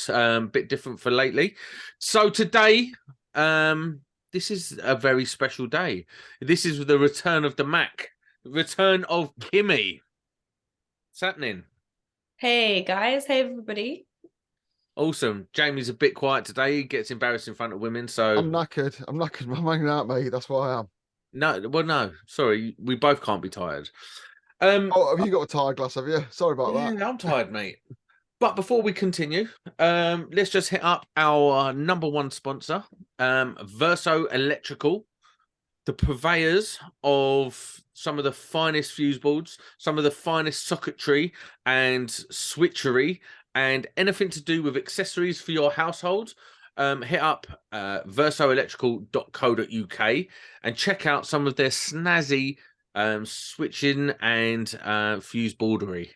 podcast. Bit different for lately. So today, this is a very special day. This is the return of the Mac, return of Kimmy. What's happening? Hey guys, hey everybody. Awesome. Jamie's a bit quiet today. He gets embarrassed in front of women. So I'm knackered. I'm hanging out, mate. That's why I am. No. Sorry, we both can't be tired. Oh, have you got a tired glass? Have you? Sorry about that. Yeah, I'm tired, mate. But before we continue, let's just hit up our number one sponsor, Verso Electrical, the purveyors of some of the finest fuse boards, some of the finest socketry and switchery, and anything to do with accessories for your household. Hit up versoelectrical.co.uk and check out some of their snazzy switching and fuse boardery.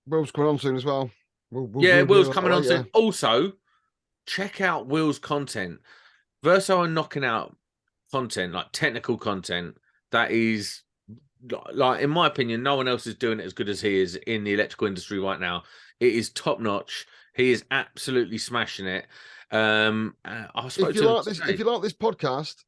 Will's coming on soon as well. Will's coming on soon. Also, check out Will's content. Verso are knocking out content, like technical content, that is, like, in my opinion, no one else is doing it as good as he is in the electrical industry right now. It is top notch. He is absolutely smashing it. If you like this podcast,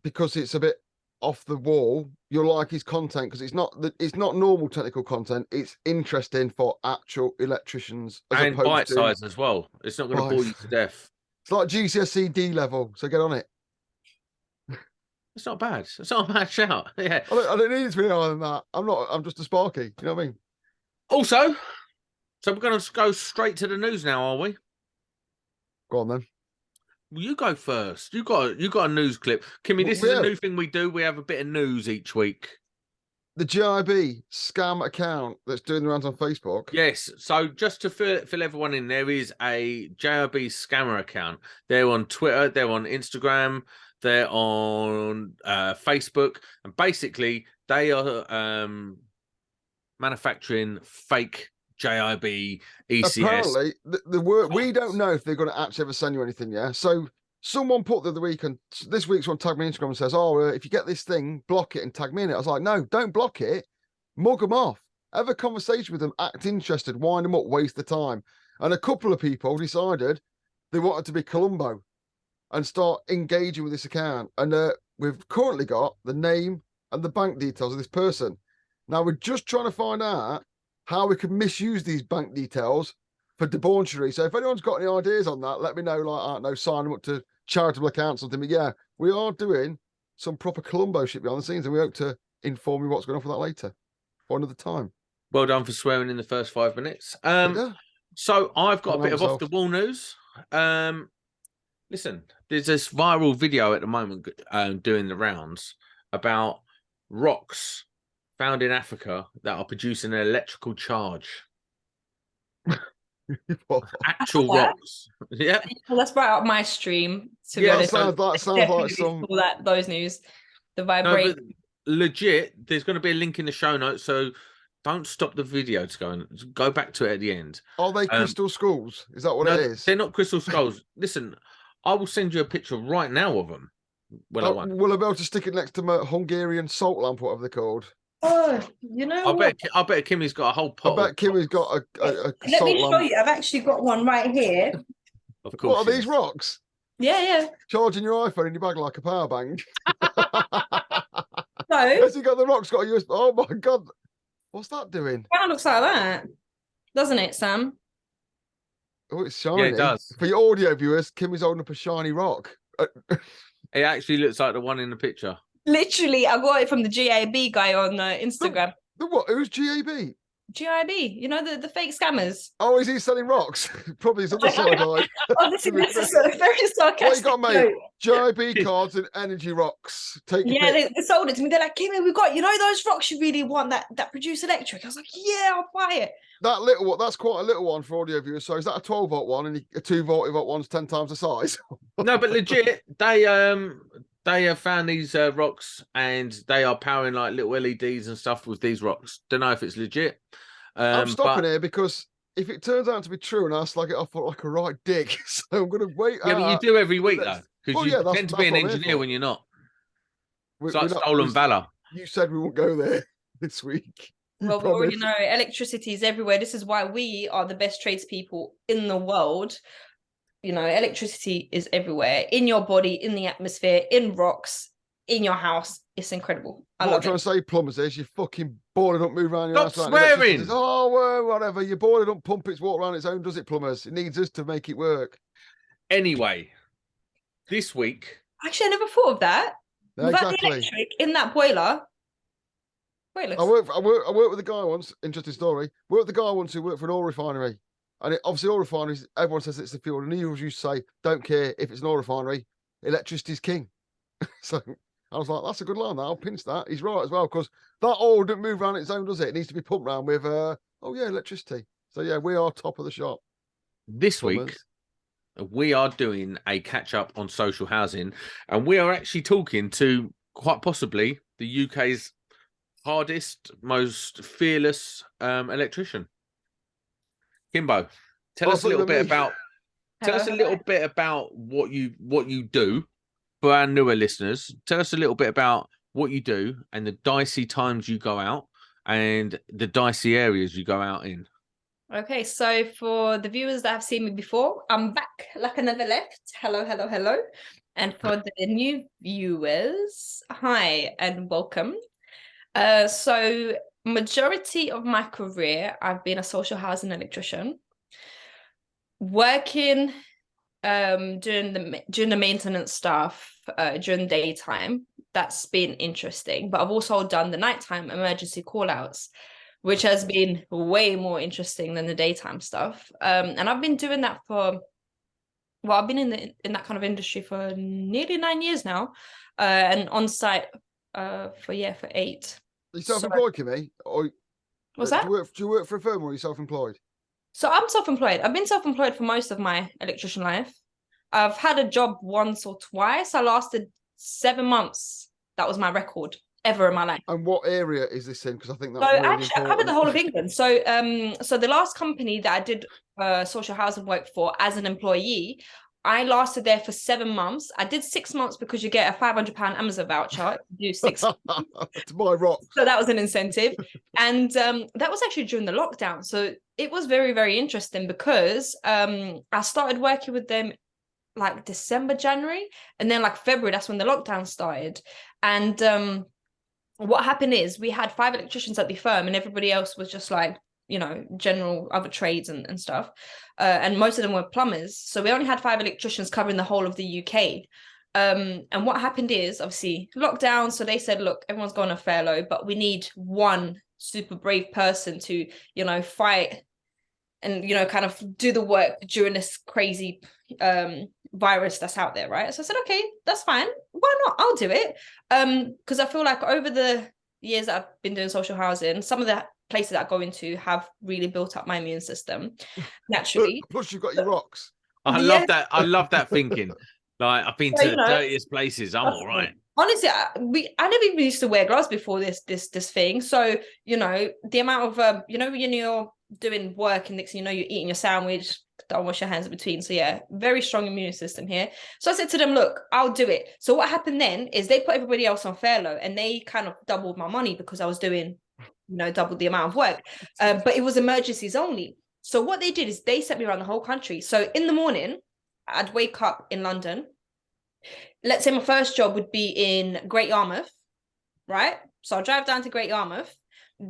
because it's a bit off the wall, you'll like his content because it's not normal technical content. It's interesting for actual electricians and bite size as well. It's not going to bore you to death. It's like GCSE D level, so get on it. It's not bad. It's not a bad shout. Yeah, I don't need it to be higher than that. I'm just a Sparky. You know what I mean? Also, so we're going to go straight to the news now, are we? Go on then. You go first. You got a news clip, Kimmy. This is a new thing we do. We have a bit of news each week. The GIB scam account that's doing the rounds on Facebook. Yes. So just to fill everyone in, there is a GIB scammer account. They're on Twitter. They're on Instagram. They're on Facebook, and basically they are manufacturing fake JIB ECS. Apparently, the word we don't know if they're going to actually ever send you anything. Yeah. So someone put the other week, and this week's one tagged me on Instagram and says, "Oh, if you get this thing, block it and tag me in it." I was like, "No, don't block it. Mug them off. Have a conversation with them. Act interested. Wind them up. Waste the time." And a couple of people decided they wanted to be Columbo and start engaging with this account. And we've currently got the name and the bank details of this person. Now we're just trying to find out how we can misuse these bank details for debauchery. So if anyone's got any ideas on that, let me know. Like, I don't know, sign them up to charitable accounts or something. But yeah, we are doing some proper Columbo shit behind the scenes, and we hope to inform you what's going on for that later or another time. Well done for swearing in the first 5 minutes. So I've got a bit of off the wall news. Listen, there's this viral video at the moment doing the rounds about rocks found in Africa that are producing an electrical charge. Actual rocks. Yeah. Well, that's right up my stream. That sounds like some those news. The vibrate. No, legit, there's going to be a link in the show notes, so don't stop the video to go back to it at the end. Are they crystal skulls? Is that what it is? They're not crystal skulls. Listen, I will send you a picture right now of them. Will I be able to stick it next to my Hungarian salt lamp, whatever they're called? Oh, you know, I bet Kimmy's got a whole pot. I bet Kimmy's got a Let me show you. I've actually got one right here. Of course. What are these rocks? Yeah. Charging your iPhone in your bag like a power bank. So, has he got the rocks? Got a USB? Oh my god, what's that doing? Kind of looks like that, doesn't it, Sam? Oh, it's shiny. Yeah, it does. For your audio viewers, Kimmy's holding up a shiny rock. It actually looks like the one in the picture. Literally, I got it from the GAB guy on Instagram. The what? Who's GAB? GIB, you know, the fake scammers. Oh, is he selling rocks? Probably his other side eye. Obviously, this is a very sarcastic. What you got, mate? GIB cards and energy rocks. Yeah, they sold it to me. They're like, Kimmy, we've got, you know, those rocks you really want that produce electric. I was like, yeah, I'll buy it. That little one, that's quite a little one for audio viewers. So is that a 12-volt one, and a 2-volt one's 10 times the size? No, but legit, they have found these rocks, and they are powering like little LEDs and stuff with these rocks. Don't know if it's legit. I'm stopping here because if it turns out to be true and I slag it off like a right dick, so I'm going to wait. Yeah, but you do every week though, because you tend to be an engineer when you're not. It's like stolen valor. You said we won't go there this week. Well, we already promise. know electricity is everywhere. This is why we are the best tradespeople in the world. You know, electricity is everywhere, in your body, in the atmosphere, in rocks, in your house. It's incredible. I What I'm love trying it. to say, plumbers, is you fucking board it up, move around your Stop house. Like swearing! electricity says, oh, well, whatever. You board it up, pump its water around its own, does it, plumbers? It needs us to make it work. Anyway, this week, Actually, I never thought of that. Yeah, Without the exactly. electric in that boiler, pointless. I worked with a guy once, interesting story. Worked with a guy once who worked for an oil refinery. And obviously, oil refineries, everyone says it's the fuel. And he always used to say, don't care if it's an oil refinery, electricity's king. So I was like, that's a good line. I'll pinch that. He's right as well, because that oil doesn't move around its own, does it? It needs to be pumped around with, oh, yeah, electricity. So, yeah, we are top of the shop. this Plumbers. week, we are doing a catch up on social housing, and we are actually talking to quite possibly the UK's hardest, most fearless electrician. Kimbo, tell Oh, I us a thought you little were bit me. about tell us a little bit about what you do for our newer listeners. Tell us a little bit about what you do and the dicey times you go out and the dicey areas you go out in. Okay, so for the viewers that have seen me before, I'm back like I never left. Hello, hello, hello. And for the new viewers, hi and welcome. So majority of my career, I've been a social housing electrician, working during the maintenance stuff during the daytime. That's been interesting, but I've also done the nighttime emergency call outs, which has been way more interesting than the daytime stuff. And I've been doing that I've been in that kind of industry for nearly 9 years now, and on site for 8. Are you self-employed, Kimmy? Or What's that? do you work for a firm or are you self-employed? So I'm self-employed. I've been self-employed for most of my electrician life. I've had a job once or twice. I lasted 7 months. That was my record ever in my life. And what area is this in? Because I think that's So really actually, I covered important. the whole of England. So the last company that I did social housing work for as an employee, I lasted there for 7 months. I did 6 months because you get a £500 Amazon voucher to do 6 to buy rocks. So that was an incentive. And that was actually during the lockdown. So it was very, very interesting because I started working with them like December, January, and then like February, that's when the lockdown started. And what happened is we had 5 electricians at the firm and everybody else was just like, you know, general other trades and stuff. And most of them were plumbers. So we only had 5 electricians covering the whole of the UK. And what happened is obviously lockdown. So they said, look, everyone's going on furlough, but we need one super brave person to, you know, fight and, you know, kind of do the work during this crazy virus that's out there, right? So I said, okay, that's fine. Why not? I'll do it. Because I feel like over the years that I've been doing social housing, some of the places that I go into have really built up my immune system naturally. Plus you've got your rocks. I love that. I love that thinking. Like, I've been to the dirtiest places. I'm all right. Honestly, I never even used to wear gloves before this thing. So, you know, the amount of you know, when you're doing work and next thing you know, you're eating your sandwich, don't wash your hands in between. So yeah, very strong immune system here. So I said to them, look, I'll do it. So what happened then is they put everybody else on furlough and they kind of doubled my money because I was doing, you know, double the amount of work. But it was emergencies only. So what they did is they sent me around the whole country. So in the morning, I'd wake up in London. Let's say my first job would be in Great Yarmouth, right? So I'll drive down to Great Yarmouth,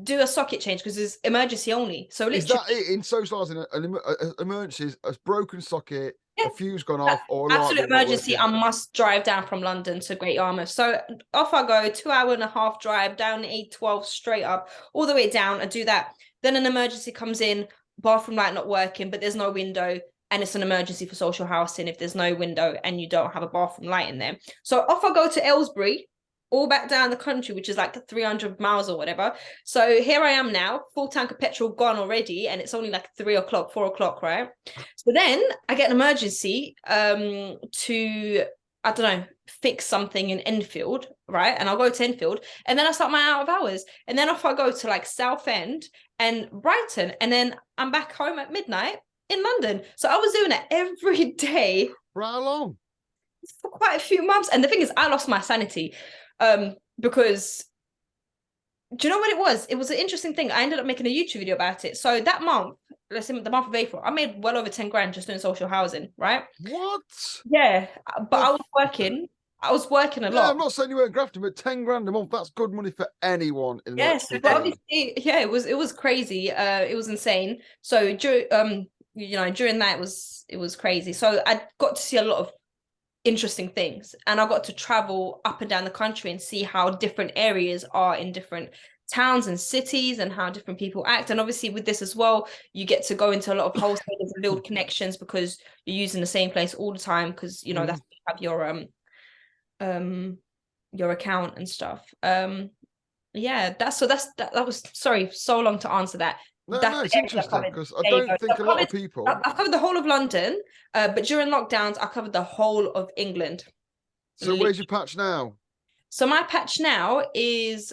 do a socket change because it's emergency only. So is that it in socialising an emergency? A broken socket, a fuse gone off, or absolute emergency? I must drive down from London to Great Yarmouth. So off I go, 2.5-hour drive down the A12 straight up, all the way down. I do that. Then an emergency comes in, bathroom light not working, but there's no window. And it's an emergency for social housing if there's no window and you don't have a bathroom light in there. So off I go to Aylesbury, all back down the country, which is like 300 miles or whatever. So here I am now, full tank of petrol gone already, and it's only like 3 o'clock, 4 o'clock, right? So then I get an emergency to, I don't know, fix something in Enfield, right? And I'll go to Enfield, and then I start my out of hours. And then off I go to like Southend and Brighton, and then I'm back home at midnight in London. So I was doing it every day. For how long? For quite a few months. And the thing is, I lost my sanity because Do you know what it was? It was an interesting thing. I ended up making a YouTube video about it. So that month, let's say the month of April, I made well over 10 grand just doing social housing, right? What? Yeah, but The I was working. I was working a Yeah, lot. I'm not saying you weren't grafting, but 10 grand a month, that's good money for anyone in the Yes, electricity but game. obviously, yeah, it was crazy. It was insane. So during during that it was crazy. So I got to see a lot of interesting things, and I got to travel up and down the country and see how different areas are in different towns and cities, and how different people act. And obviously with this as well, you get to go into a lot of wholesalers and build connections, because you're using the same place all the time, because that's where you have your account and stuff. Yeah, that was, sorry, so long to answer that. No, That's no, the it's areas I've interesting covered. because I There you go. don't think I've a lot of covered- people. I've covered the whole of London, but during lockdowns, I covered the whole of England. So where's your patch now? So my patch now is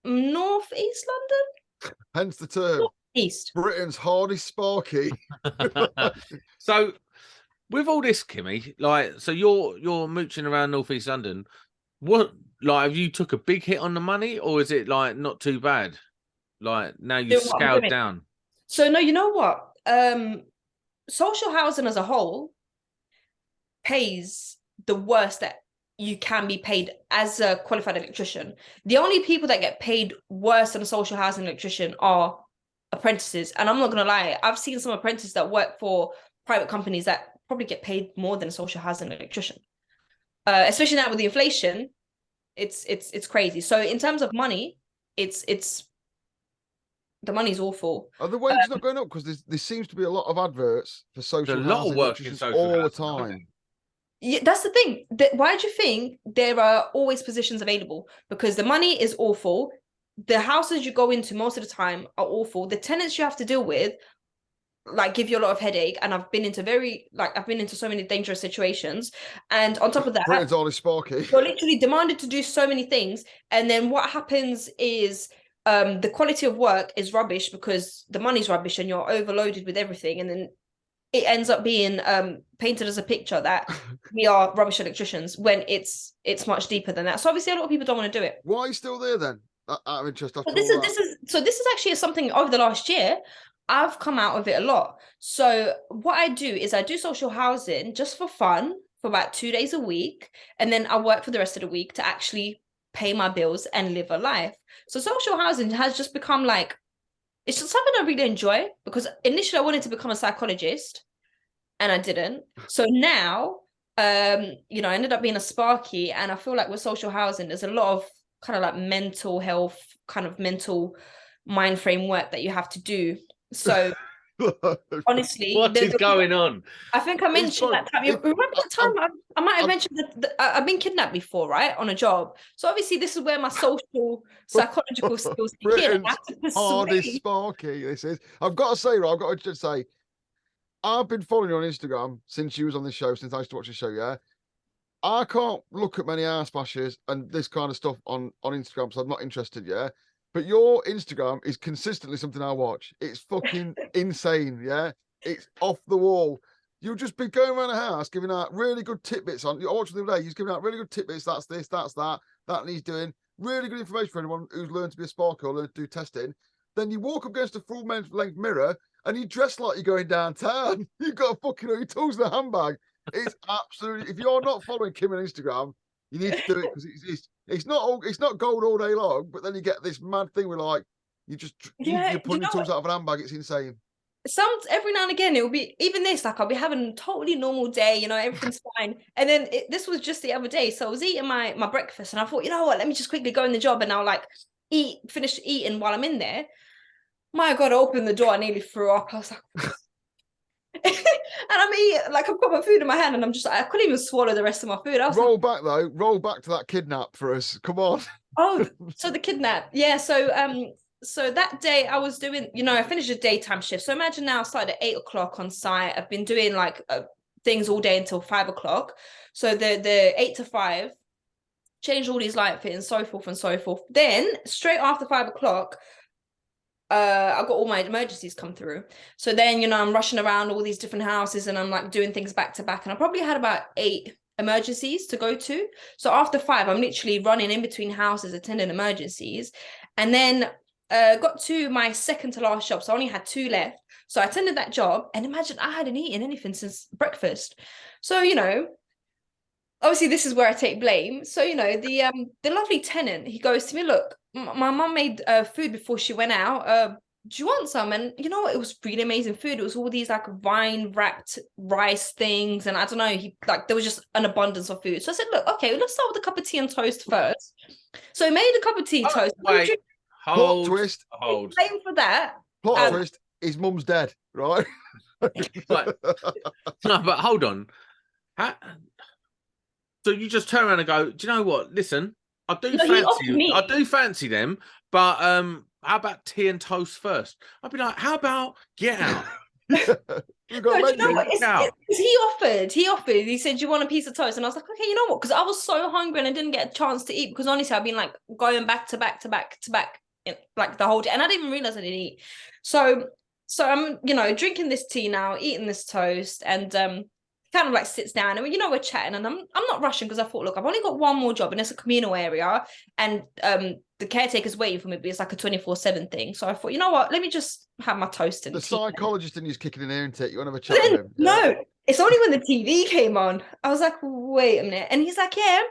northeast London. Hence the term. East. Britain's hardest Sparky. So with all this, Kimmy, like, so you're mooching around northeast London. What, like, have you took a big hit on the money, or is it like not too bad? Like now you've Doing what I'm scaled doing. down. So no, you know what? Social housing as a whole pays the worst that you can be paid as a qualified electrician. The only people that get paid worse than a social housing electrician are apprentices. And I'm not gonna lie, I've seen some apprentices that work for private companies that probably get paid more than a social housing electrician. Especially now with the inflation, it's crazy. So in terms of money, it's the money's awful. Are the wages not going up? Because there seems to be a lot of adverts for social There's a lot of housing work in electricians social all the housing, isn't time. Yeah, that's the thing. Why do you think there are always positions available? Because the money is awful. The houses you go into most of the time are awful. The tenants you have to deal with, like, give you a lot of headache. And I've been into so many dangerous situations. And on top of that, Britain's hardest Sparky. you're literally demanded to do so many things. And then what happens is the quality of work is rubbish because the money's rubbish and you're overloaded with everything. And then it ends up being painted as a picture that we are rubbish electricians, when it's much deeper than that. So obviously a lot of people don't want to do it. Why are you still there then? Out of interest, after But this is actually something over the last year I've come out of it a lot. So what I do is I do social housing just for fun for about 2 days a week, and then I work for the rest of the week to actually pay my bills and live a life. So social housing has just become like, it's just something I really enjoy, because initially I wanted to become a psychologist and I didn't. So now, I ended up being a Sparky, and I feel like with social housing, there's a lot of kind of like mental health, kind of mental mind frame work that you have to do. So honestly, What is going on? I think I mentioned that time. You remember that time I might have mentioned that I've been kidnapped before, right? On a job. So obviously this is where my social, psychological skills kick in. I have to hardest persuade. Sparky, this is. I've got to say, right, I've got to just say, I've been following you on Instagram since you was on this show, since I used to watch the show, yeah? I can't look at many ass bashes and this kind of stuff on Instagram, so I'm not interested, yeah? But your Instagram is consistently something I watch. It's fucking insane, yeah? It's off the wall. You'll just be going around the house giving out really good tidbits on. I watched the other day, he's giving out really good tidbits. That's this, that's that he's doing. Really good information for anyone who's learned to be a sparker or learned to do testing. Then you walk up against a full length mirror and you dress like you're going downtown. You've got a fucking all your tools in a handbag. It's absolutely, if you're not following Kim on Instagram, you need to do it, because it's not gold all day long, but then you get this mad thing where like you're pulling your tools out of an handbag. It's insane. Every now and again it will be even this, like I'll be having a totally normal day, everything's fine, and then this was just the other day. So I was eating my breakfast and I thought, you know what, let me just quickly go in the job, and I'll like finish eating while I'm in there. My God, I opened the door, I nearly threw up. I was like and I'm eating, like I've got my food in my hand and I'm just like, I couldn't even swallow the rest of my food. I was roll back to that kidnap for us. Come on. Oh, so the kidnap. Yeah, so that day I was doing, I finished a daytime shift. So imagine now I started at 8 o'clock on site. I've been doing like things all day until 5 o'clock. So the 8 to 5, changed all these light fittings, so forth and so forth. Then straight after 5 o'clock, I got all my emergencies come through. So then, I'm rushing around all these different houses and I'm like doing things back to back. And I probably had about eight emergencies to go to. So after 5, I'm literally running in between houses, attending emergencies. And then got to my second to last job. So I only had 2 left. So I attended that job, and imagine I hadn't eaten anything since breakfast. So, you know, obviously this is where I take blame. So, you know, the lovely tenant, he goes to me, look, my mum made food before she went out. Do you want some? And you know what? It was really amazing food. It was all these like vine wrapped rice things. And I don't know, there was just an abundance of food. So I said, look, okay, let's start with a cup of tea and toast first. So I made a cup of tea, toast. Wait, Plot twist. Blame for that. Plot twist. His mum's dead, right? But, no, but hold on. So you just turn around and go, do you know what? Listen, I do fancy them, but how about tea and toast first? I'd be like, how about get out? You know what? He offered. He said, do you want a piece of toast? And I was like, okay, you know what? Because I was so hungry and I didn't get a chance to eat, because honestly, I've been like going back to back like the whole day, and I didn't even realize I didn't eat. So I'm, you know, drinking this tea now, eating this toast, and kind of like sits down, and you know, we're chatting, and I'm not rushing, because I thought, look, I've only got one more job, and it's a communal area, and the caretaker's waiting for me, but it's like a 24/7 thing. So I thought, you know what, let me just have my toast and the tea. Psychologist in you's kicking in here and take you want to have a chat with him. No, it's only when the TV came on. I was like, wait a minute, and he's like, yeah.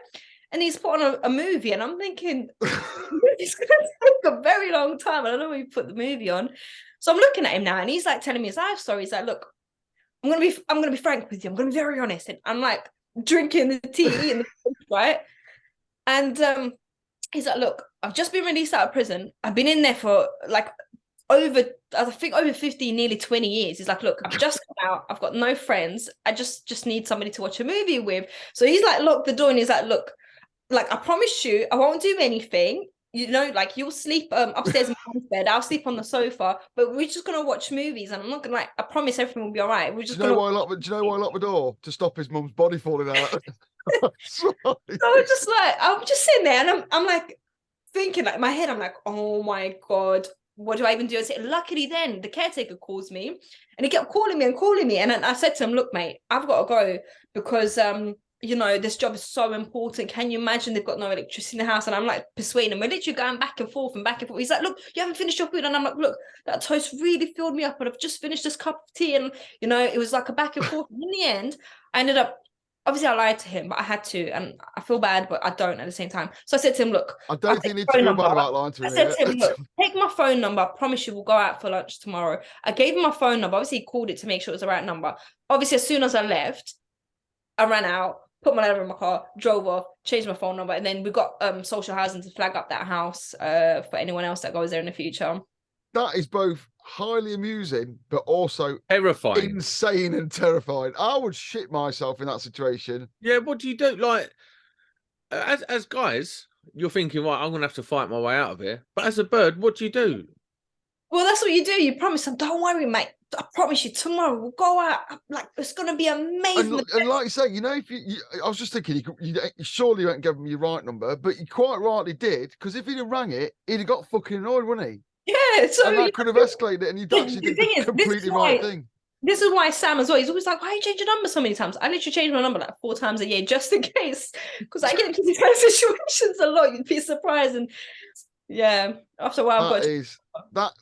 And he's put on a movie, and I'm thinking, it's going to take a very long time. I don't know when you put the movie on. So I'm looking at him now, and he's like telling me his life story. He's like, look, I'm gonna be frank with you. I'm gonna be very honest. And I'm like drinking the tea, eating the food, right? And he's like, look, I've just been released out of prison. I've been in there for like over 15, nearly 20 years. He's like, look, I've just come out. I've got no friends. I just need somebody to watch a movie with. So he's like, locked the door, and he's like, look, like, I promise you, I won't do anything. You know, like, you'll sleep upstairs in my bed. I'll sleep on the sofa, but we're just gonna watch movies, and I'm not gonna, like, I promise everything will be all right. We're just do you know why I locked the door? To stop his mum's body falling out. So I'm just sitting there, and I'm like thinking, like, in my head, I'm like, oh my God, what do I even do? I said, luckily then the caretaker calls me, and he kept calling me. And then I said to him, look, mate, I've got to go, because you know, this job is so important. Can you imagine they've got no electricity in the house? And I'm like persuading him. We're literally going back and forth. He's like, look, you haven't finished your food. And I'm like, look, that toast really filled me up, but I've just finished this cup of tea. And, you know, it was like a back and forth. And in the end, I ended up, obviously I lied to him, but I had to. And I feel bad, but I don't at the same time. So I said to him, look, I don't think you need to feel bad about lying to him. I said to him, look, take my phone number. I promise you we'll go out for lunch tomorrow. I gave him my phone number. Obviously he called it to make sure it was the right number. Obviously, as soon as I left, I ran out, put my letter in my car, drove off, changed my phone number, and then we got social housing to flag up that house for anyone else that goes there in the future. That is both highly amusing, but also terrifying, insane and terrifying. I would shit myself in that situation. Yeah, what do you do? Like, as guys, you're thinking, right, I'm gonna have to fight my way out of here. But as a bird, what do you do? Well, that's what you do. You promise them, don't worry, mate. I promise you, tomorrow we'll go out. Like, it's going to be amazing. And like you say, you know, if I was just thinking, you surely you won't give him your right number, but you quite rightly did, because if he'd have rang it, he'd have got fucking annoyed, wouldn't he? Yeah, so and that could have escalated it, and you'd actually did the completely right thing. This is why Sam as well, he's always like, why you change your number so many times? I literally change my number like 4 times a year just in case, because I get into these kind of situations a lot. You'd be surprised. And yeah, after a while, that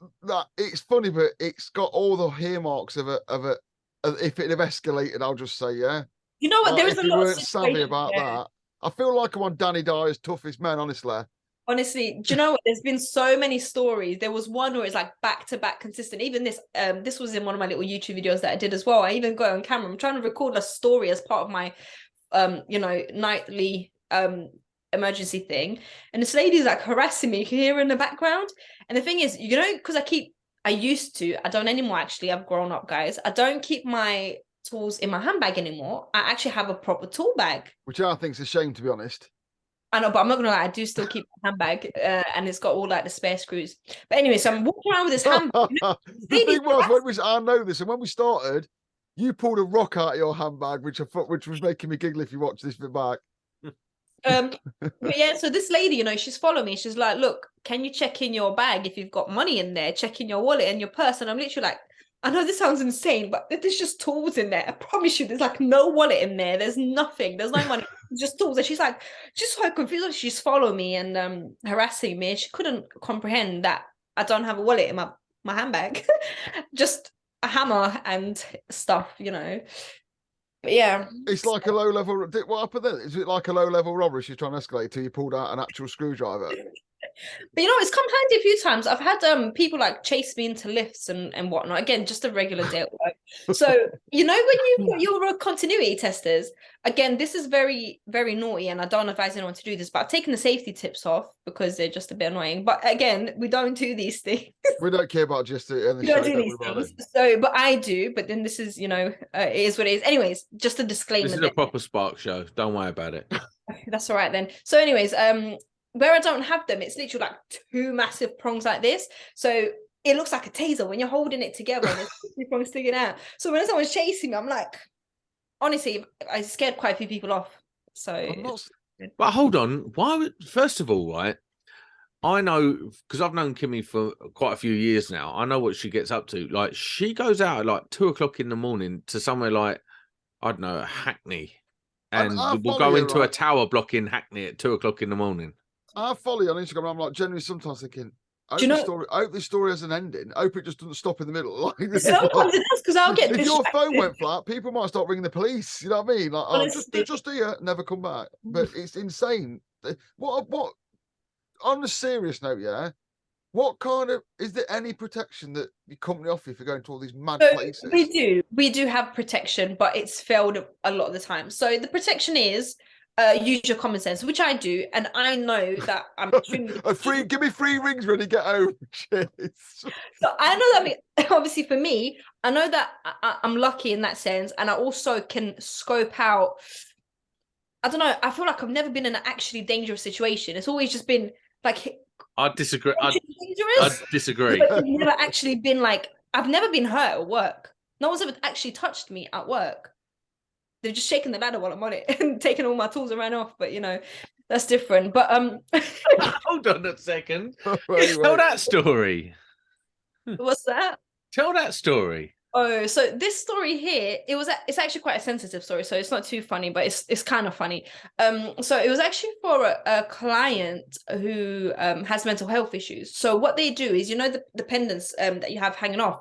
it's funny, but it's got all the earmarks of if it have escalated, I'll just say, yeah. You know what? There is a lot. If you weren't savvy about that, I feel like I'm on Danny Dyer's Toughest Men, honestly. Honestly, do you know what? There's been so many stories. There was one where it's like back to back consistent. Even this was in one of my little YouTube videos that I did as well. I even got on camera. I'm trying to record a story as part of my, you know, nightly emergency thing. And this lady's like harassing me. You can hear her in the background. And the thing is, you know, because I don't anymore. Actually, I've grown up, guys. I don't keep my tools in my handbag anymore. I actually have a proper tool bag, which I think is a shame, to be honest. I know, but I'm not gonna lie, I do still keep my handbag, and it's got all like the spare screws. But anyway, so I'm walking around with this handbag. The thing was, I know this, and when we started, you pulled a rock out of your handbag, which was making me giggle if you watch this bit back. But yeah, so this lady, you know, she's following me. She's like, look, can you check in your bag if you've got money in there? Check in your wallet and your purse. And I'm literally like, I know this sounds insane, but there's just tools in there. I promise you, there's like no wallet in there. There's nothing. There's no money. Just tools. And she's like, just so confused. She's following me and harassing me. She couldn't comprehend that I don't have a wallet in my handbag. Just a hammer and stuff, you know. But yeah. It's like a low-level... What happened then? Is it like a low-level robbery she's trying to escalate till you pulled out an actual screwdriver? But you know, it's come handy a few times. I've had people like chase me into lifts and whatnot. Again, just a regular day at work. So you know, when you've got your continuity testers, again, this is very, very naughty, and I don't advise anyone to do this, but I've taken the safety tips off because they're just a bit annoying. But again, we don't do these things. We don't care about just it. We don't do these things. So, but I do. But then this is, you know, it is what it is. Anyways, just a disclaimer. This is a proper Spark show. Don't worry about it. That's all right then. So, anyways, where I don't have them, it's literally like two massive prongs like this. So it looks like a taser when you're holding it together and there's two prongs sticking out. So when someone's chasing me, I'm like, honestly, I scared quite a few people off. So, but hold on. First of all, right? I know, because I've known Kimmy for quite a few years now. I know what she gets up to. Like, she goes out at like 2 o'clock in the morning to somewhere like, I don't know, Hackney. And we'll go into a tower block in Hackney at 2 o'clock in the morning. I follow you on Instagram. I'm like, genuinely sometimes thinking, I hope this story has an ending. I hope it just doesn't stop in the middle. Like, sometimes it does, because I'll get if your phone went flat, people might start ringing the police. You know what I mean? Like, oh, just here, never come back. But it's insane. What? On a serious note, yeah. What kind of, is there any protection that the company offer for going to all these mad places? We do have protection, but it's failed a lot of the time. So the protection is use your common sense, which I do, and I know that I'm extremely give me 3 rings when you get home. Jeez. So I know that obviously for me, I know that I'm lucky in that sense, and I also can scope out. I don't know. I feel like I've never been in an actually dangerous situation. It's always just been like. I disagree. I disagree. But it's never actually been like, I've never been hurt at work. No one's ever actually touched me at work. They've just shaken the ladder while I'm on it and taken all my tools and ran off. But you know, that's different. But hold on a second. Tell that story. What's that? Tell that story. Oh, so this story here, it's actually quite a sensitive story, so it's not too funny, but it's kind of funny. So it was actually for a client who has mental health issues. So what they do is, you know, the pendants that you have hanging off.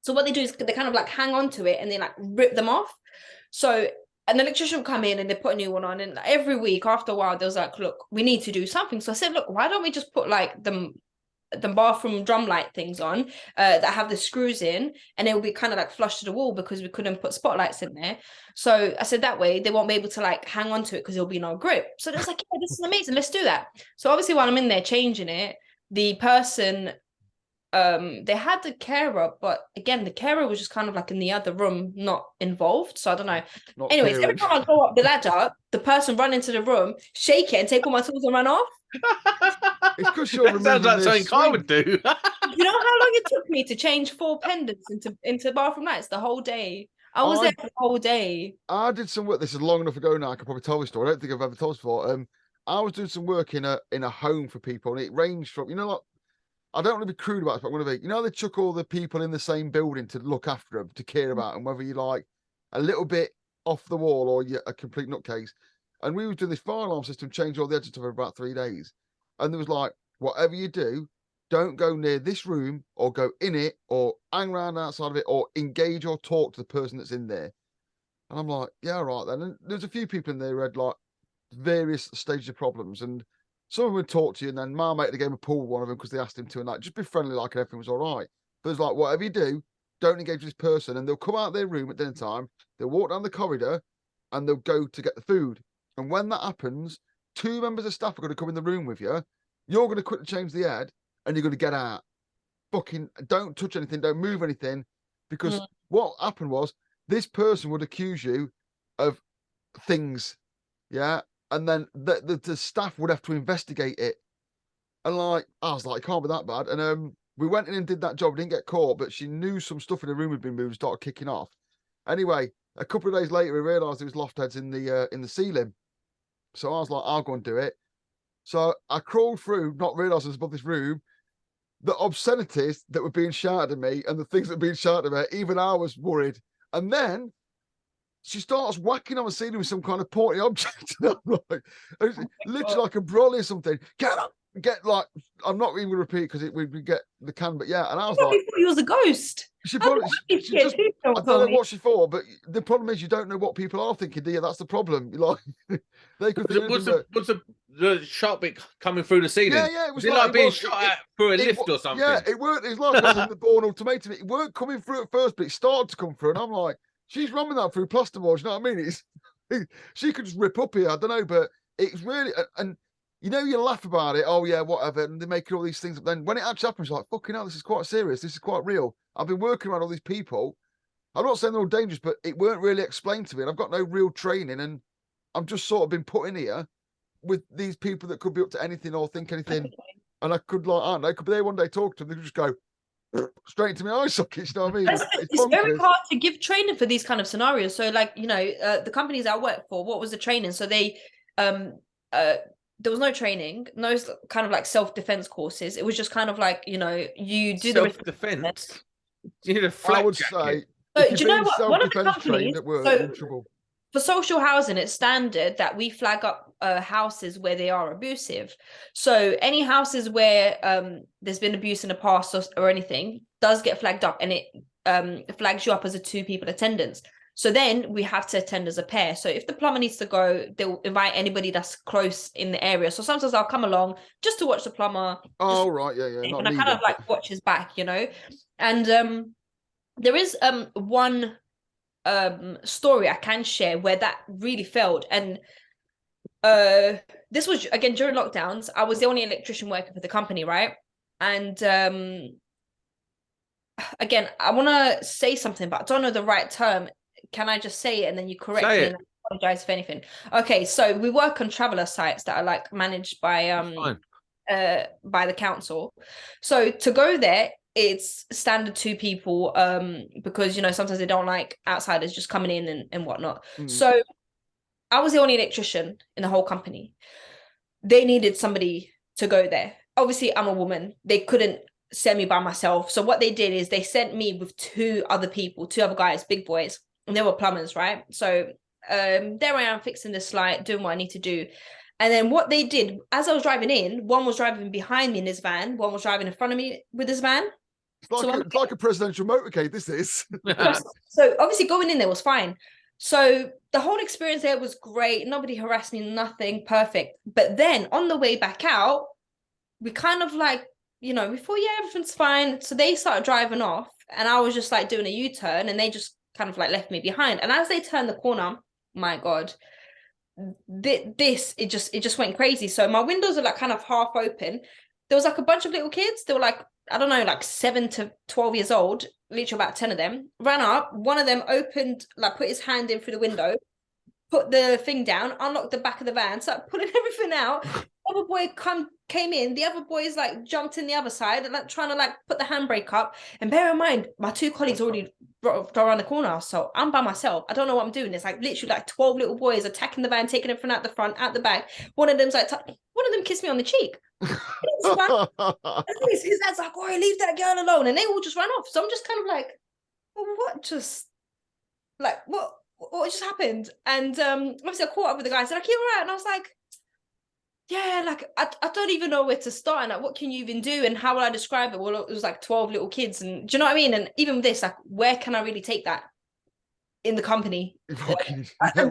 So what they do is they kind of like hang on to it and they like rip them off. So an electrician will come in and they put a new one on, and every week after a while, they was like, look, we need to do something. So I said, look, why don't we just put like the bathroom drum light things on that have the screws in, and it will be kind of like flush to the wall because we couldn't put spotlights in there. So I said that way they won't be able to like hang on to it because there'll be no grip. So they was like, yeah, this is amazing, let's do that. So obviously while I'm in there changing it, the person they had the carer, but again the carer was just kind of like in the other room, not involved. So I don't know. Anyways, every time I go up the ladder, the person run into the room, shake it and take all my tools and run off. It's because you're sounds like something I would do. You know how long it took me to change 4 pendants into bathroom lights? The whole day. I was there for the whole day. I did some work. This is long enough ago now. I could probably tell this story. I don't think I've ever told this before. I was doing some work in a home for people, and it ranged from, you know, like, I don't want to be crude about it, but I'm going to be, you know, they chuck all the people in the same building to look after them, to care about them, whether you like a little bit off the wall or you're a complete nutcase. And we were doing this fire alarm system, change all the edges for about 3 days. And there was like, whatever you do, don't go near this room or go in it or hang around outside of it or engage or talk to the person that's in there. And I'm like, yeah, right then. And there's a few people in there who had like various stages of problems, and some of them would talk to you, and then my mate at the game would pull one of them because they asked him to, and like just be friendly, like, and everything was all right. But it's like, whatever you do, don't engage with this person. And they'll come out of their room at dinner time, they'll walk down the corridor, and they'll go to get the food. And when that happens, 2 members of staff are going to come in the room with you. You're going to quickly change the head, and you're going to get out. Fucking don't touch anything, don't move anything, because what happened was this person would accuse you of things, yeah, and then the staff would have to investigate it. And like, I was like, it can't be that bad. And we went in and did that job, didn't get caught, but she knew some stuff in the room had been moved and started kicking off. Anyway, a couple of days later, we realised there was loft heads in the ceiling. So I was like, I'll go and do it. So I crawled through, not realising I was above this room, the obscenities that were being shouted at me and the things that were being shouted at me, even I was worried. And then she starts whacking on the ceiling with some kind of pointy object. And I'm like, it's literally like a brolly or something. Get up, like, I'm not even going to repeat because we get the can, but yeah. And I was like, thought he was a ghost. she probably, she just, I don't know what she thought, but the problem is you don't know what people are thinking, do you? That's the problem. Like, they could think Was the sharp bit coming through the ceiling? Yeah, it was like being shot at through a lift or something. Yeah, it weren't. It's like one of the Born ultimatum. It weren't coming through at first, but it started to come through, and I'm like, she's ramming that through plasterboard. You know what I mean? It's she could just rip up here. I don't know, but it's really, and you know, you laugh about it. Oh yeah, whatever, and they're making all these things. But then when it actually happens, you're like, fucking hell, this is quite serious. This is quite real. I've been working around all these people. I'm not saying they're all dangerous, but it weren't really explained to me, and I've got no real training, and I'm just sort of been put in here with these people that could be up to anything or think anything, and I could, like, I don't know, could be there one day, talk to them, they could just go straight into my eye sockets. You know what I mean? It's very hard to give training for these kind of scenarios. So, like, you know, the companies I work for, what was the training? So they, there was no training, no kind of like self-defense courses. It was just kind of like, you know, you do self-defense. You need a flak I would jacket. say, so do you know what? One of the companies, in trouble. For social housing, it's standard that we flag up houses where they are abusive. So any houses where there's been abuse in the past or anything does get flagged up, and it flags you up as a 2 people attendance. So then we have to attend as a pair. So if the plumber needs to go, they'll invite anybody that's close in the area. So sometimes I'll come along just to watch the plumber. Oh, right, yeah. And I kind of like watch his back, you know. And there is one story I can share where that really failed. And this was, again, during lockdowns. I was the only electrician working for the company, right? And again, I want to say something, but I don't know the right term. Can I just say it and then you correct me and I apologize for anything? Okay, so we work on traveller sites that are like managed by the council. So to go there, it's standard 2 people because, you know, sometimes they don't like outsiders just coming in and whatnot. So I was the only electrician in the whole company. They needed somebody to go there. Obviously, I'm a woman. They couldn't send me by myself. So what they did is they sent me with 2 other people, 2 other guys, big boys, and they were plumbers, right? So there I am fixing this light, doing what I need to do. And then what they did, as I was driving in, one was driving behind me in his van, one was driving in front of me with his van. It's like a presidential motorcade, this is. So obviously going in there was fine. So the whole experience there was great. Nobody harassed me, nothing, perfect. But then on the way back out, we kind of like, you know, we thought, yeah, everything's fine. So they started driving off and I was just like doing a U-turn and they just kind of like left me behind. And as they turned the corner, my God, it just went crazy. So my windows are like kind of half open. There was like a bunch of little kids. They were like, I don't know, like 7 to 12 years old, literally about 10 of them, ran up. One of them opened, like put his hand in through the window, put the thing down, unlocked the back of the van, started pulling everything out. The other boy came in, the other boys like jumped in the other side and like trying to like put the handbrake up. And bear in mind, my 2 colleagues already drove around the corner, so I'm by myself. I don't know what I'm doing. It's like literally like 12 little boys attacking the van, taking it from out the front, out the back. One of them's like, one of them kissed me on the cheek. His dad's like, "Oh, leave that girl alone," and they all just ran off. So I'm just kind of like, well, what just just happened? And obviously I caught up with the guy. I said, like, "You all right?" And I was like, yeah, like I don't even know where to start, and like, what can you even do, and how will I describe it? Well, it was like 12 little kids, and do you know what I mean? And even with this, like, where can I really take that in the company? What can I do?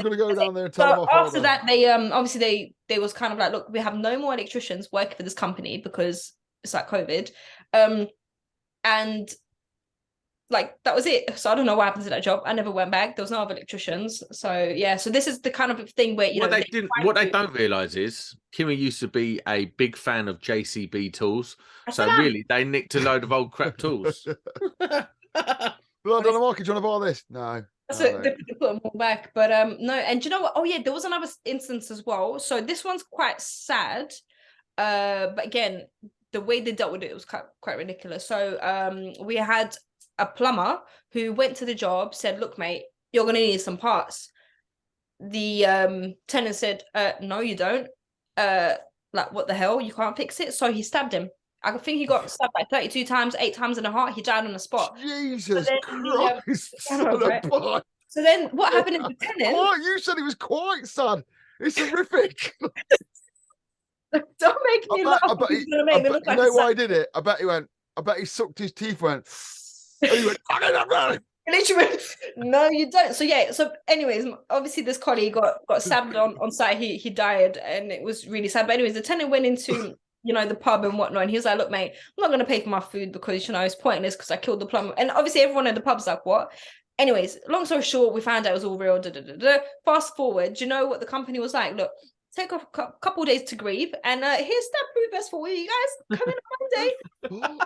Going to go down there and tell them off after that, they obviously they was kind of like, look, we have no more electricians working for this company because it's like COVID, and like that was it. So I don't know what happened to that job. I never went back. There was no other electricians. So yeah, so this is the kind of thing where what they don't realize is Kimmy used to be a big fan of JCB tools. So really they nicked a load of old crap tools. Well, on the market, do you want to buy this? No. So they put them all back. But no, and do you know what? Oh yeah, there was another instance as well. So this one's quite sad. But again, the way they dealt with it was quite ridiculous. So we had a plumber who went to the job, said, "Look, mate, you're gonna need some parts." The tenant said, "No, you don't." Like, what the hell? You can't fix it. So he stabbed him. I think he got stabbed like 32 times, 8 times in the heart. He died on the spot. Jesus then Christ, son of right? a- So then what happened is the tenant. Quite, you said he was quite sad. It's horrific. Don't make me laugh. He's gonna make me look you like know a why he did it? I bet he sucked his teeth, went, and he went, literally went, no, you don't. So yeah, so anyways, obviously this colleague got stabbed on site. He died, and it was really sad. But anyways, the tenant went into the pub and whatnot, and he was like, look, mate, I'm not gonna pay for my food because it's pointless because I killed the plumber. And obviously everyone in the pub's like, what? Anyways, long story short, we found out it was all real. Fast forward, do you know what the company was like? Look, take a couple of days to grieve, and here's stab-proof vest for you guys. Come in on Monday.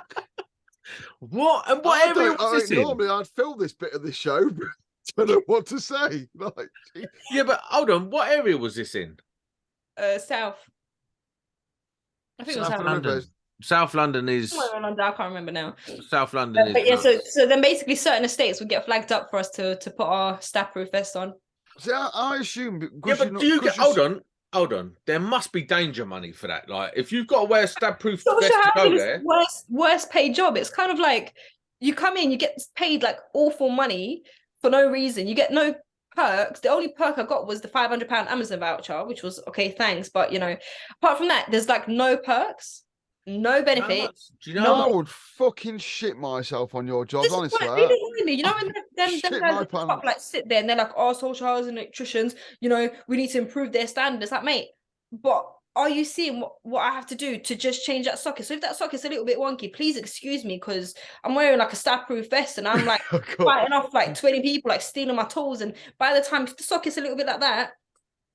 What? And what area was this in? Normally I'd fill this bit of the show, but I don't know what to say. Like, yeah, but hold on. What area was this in? South. I think it was South London. South London is. Somewhere in London, I can't remember now. South London is. But yeah, so then basically certain estates would get flagged up for us to put our stab-proof vest on. See, I assume. Yeah, but do you get? Hold on. There must be danger money for that. Like, if you've got to wear a stab-proof vest to go there, worst paid job. It's kind of like you come in, you get paid like awful money for no reason. You get no perks. The only perk I got was the £500 Amazon voucher, which was okay, thanks. But apart from that, there's like no perks. No benefit. Do you know I would fucking shit myself on your job, honestly. Really annoying me. When them guys at the top, like, sit there and they're like, oh, social housing electricians, we need to improve their standards. Like, mate, but are you seeing what I have to do to just change that socket? So if that socket's a little bit wonky, please excuse me, because I'm wearing like a stab-proof vest and I'm like fighting off like 20 people, like stealing my tools. And by the time the socket's a little bit like that.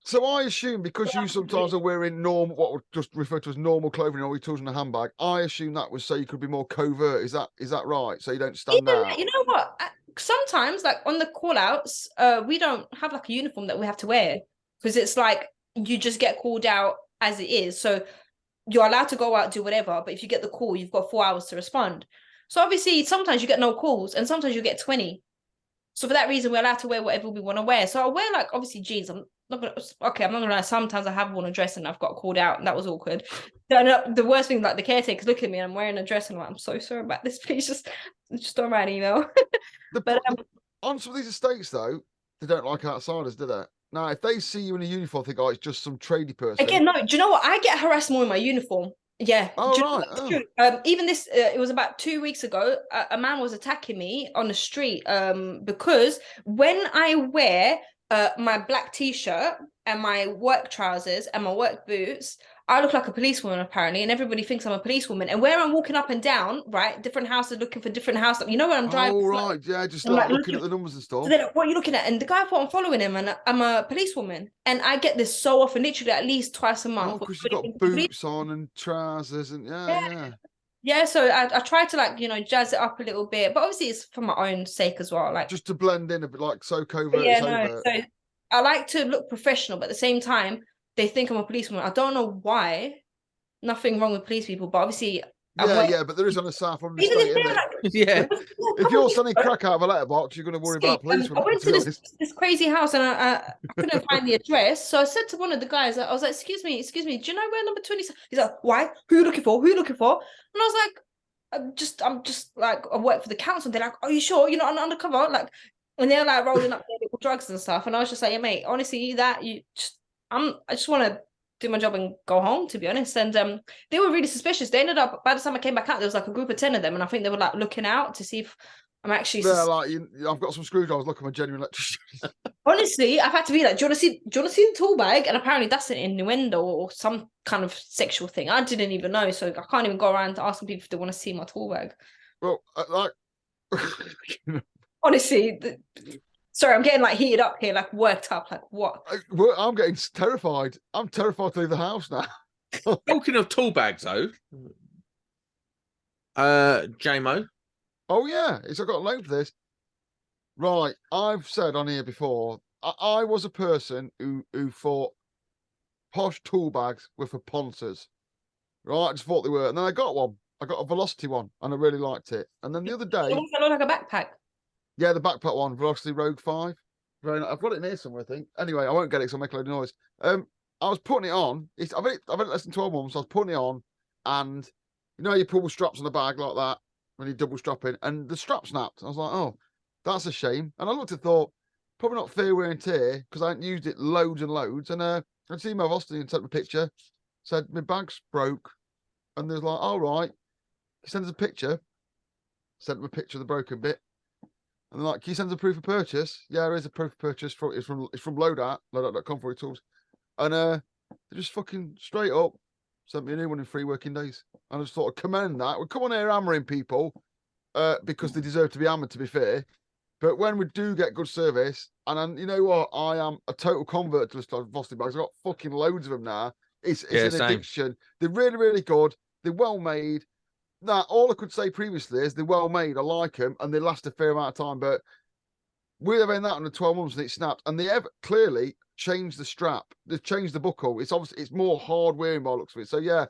So I assume because you sometimes are wearing what would just refer to as normal clothing, all your tools in a handbag, I assume that was so you could be more covert. Is that right? So you don't stand out. You know what? Sometimes, like on the call outs, we don't have like a uniform that we have to wear because it's like you just get called out as it is. So you're allowed to go out, do whatever, but if you get the call, you've got 4 hours to respond. So obviously, sometimes you get no calls, and sometimes you get 20. So for that reason, we're allowed to wear whatever we want to wear. So I wear like obviously jeans. I'm not gonna lie. Sometimes I have worn a dress and I've got called out, and that was awkward. The worst thing, like the caretakers look at me and I'm wearing a dress and I'm like, I'm so sorry about this. Please just don't write an email. On some of these estates though, they don't like outsiders, do they? Now, if they see you in a uniform, they think, oh, it's just some tradie person. Again, no. Do you know what? I get harassed more in my uniform. Yeah. Oh, right. Even this, it was about 2 weeks ago. A man was attacking me on the street because when I wear my black t-shirt and my work trousers and my work boots, I look like a policewoman apparently, and everybody thinks I'm a policewoman. And where I'm walking up and down, right, different houses looking for different houses. When I'm driving. Oh, right, yeah, just like looking at the numbers and stuff. So then, what are you looking at? And the guy thought I'm following him, and I'm a policewoman, and I get this so often, literally at least twice a month. Oh, because you've got boots on and trousers and yeah. Yeah, so I try to like jazz it up a little bit, but obviously it's for my own sake as well, like just to blend in a bit, like so covert. Yeah, no. So I like to look professional, but at the same time, they think I'm a policewoman. I don't know why. Nothing wrong with police people, but obviously, yeah, but there is on the South London estate, isn't it? Yeah. If you're sending crack out of a letterbox, you're going to worry about policemen. I went to this crazy house and I couldn't find the address, so I said to one of the guys, I was like, "Excuse me, do you know where number 20 is?" He's like, "Why? Who are you looking for? And I was like, I'm just like, I work for the council. They're like, "Are you sure you're not undercover?" Like, and they're like rolling up their little drugs and stuff. And I was just like, "Yeah, mate, honestly, I just want to do my job and go home, to be honest." And they were really suspicious. They ended up, by the time I came back out, there was like a group of 10 of them, and I think they were like looking out to see if I'm actually. They're like, I've got some screwdrivers. Look, I'm a genuine electrician. Honestly, I've had to be like, do you want to see the tool bag? And apparently that's an innuendo or some kind of sexual thing. I didn't even know, so I can't even go around asking people if they want to see my tool bag. Well, honestly. Sorry, I'm getting like heated up here, like worked up. Like what? I'm getting terrified. I'm terrified to leave the house now. Talking of tool bags, though, JMO. Oh yeah, I've got a loan for this. Right, I've said on here before. I was a person who thought posh tool bags were for poncers. Right, I just thought they were, and then I got one. I got a Velocity one, and I really liked it. And then the other day, it looked like a backpack. Yeah, the backpack one, Velocity Rogue 5. I've got it in here somewhere, I think. Anyway, I won't get it because I'll make a load of noise. I was putting it on. I've had it less than 12 months. I was putting it on, and you know, you pull the straps on the bag like that when you double strap in, and the strap snapped. I was like, oh, that's a shame. And I looked and thought, probably not fair wear and tear because I hadn't used it loads and loads. And I'd seen my Austin and sent me a picture, said my bag's broke, and they was like, all right. He sends a picture, sent them a picture of the broken bit. And they're like, can you send us a proof of purchase? Yeah, there is a proof of purchase. It's from loadout.com for your tools. And they just fucking straight up sent me a new one in 3 working days. And I just thought I'd commend that. We come on here hammering people because they deserve to be hammered, to be fair. But when we do get good service, and you know what, I am a total convert to Vostok bags. I've got fucking loads of them now. It's an same. addiction. They're really, really good. They're well made. Now, all I could say previously is they're well made. I like them, and they last a fair amount of time. But we're having that under 12 months, and it snapped. And they have clearly changed the strap. They've changed the buckle. It's obviously it's more hard wearing by the looks of it. So yeah,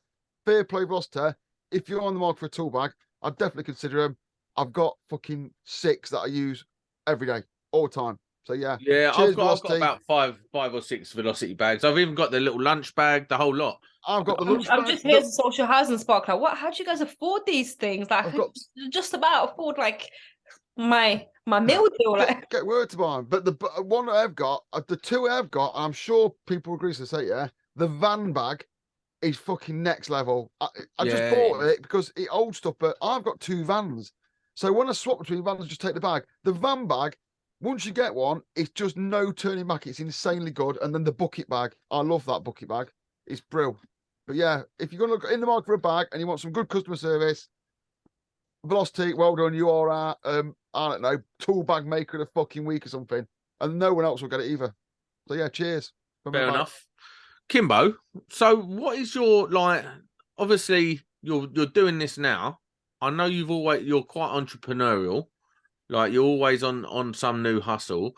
fair play, Roster. If you're on the market for a tool bag, I'd definitely consider them. I've got fucking 6 that I use every day, all the time. So yeah, Yeah, cheers, I've got Velocity. about five or six Velocity bags. I've even got the little lunch bag, the whole lot. I've got the lunch I'm bag. just here as a social housing spark. Like, how do you guys afford these things? Like, I've got just about afford like my meal deal. Like, get word to buy them. But the one that I've got, the 2 I've got, I'm sure people agree to say, yeah, the van bag is fucking next level. I just bought it because it holds stuff, but I've got 2 vans. So when I swap between vans, I just take the bag. The van bag, once you get one, it's just no turning back. It's insanely good. And then the bucket bag, I love that bucket bag. It's brilliant. But yeah, if you're going to look in the market for a bag and you want some good customer service, Velocity, well done. You are our, I don't know, tool bag maker of the fucking week or something. And no one else will get it either. So yeah, cheers. Fair enough. Kimbo, so what is your, like, obviously you're doing this now. I know you're quite entrepreneurial. Like, you're always on some new hustle.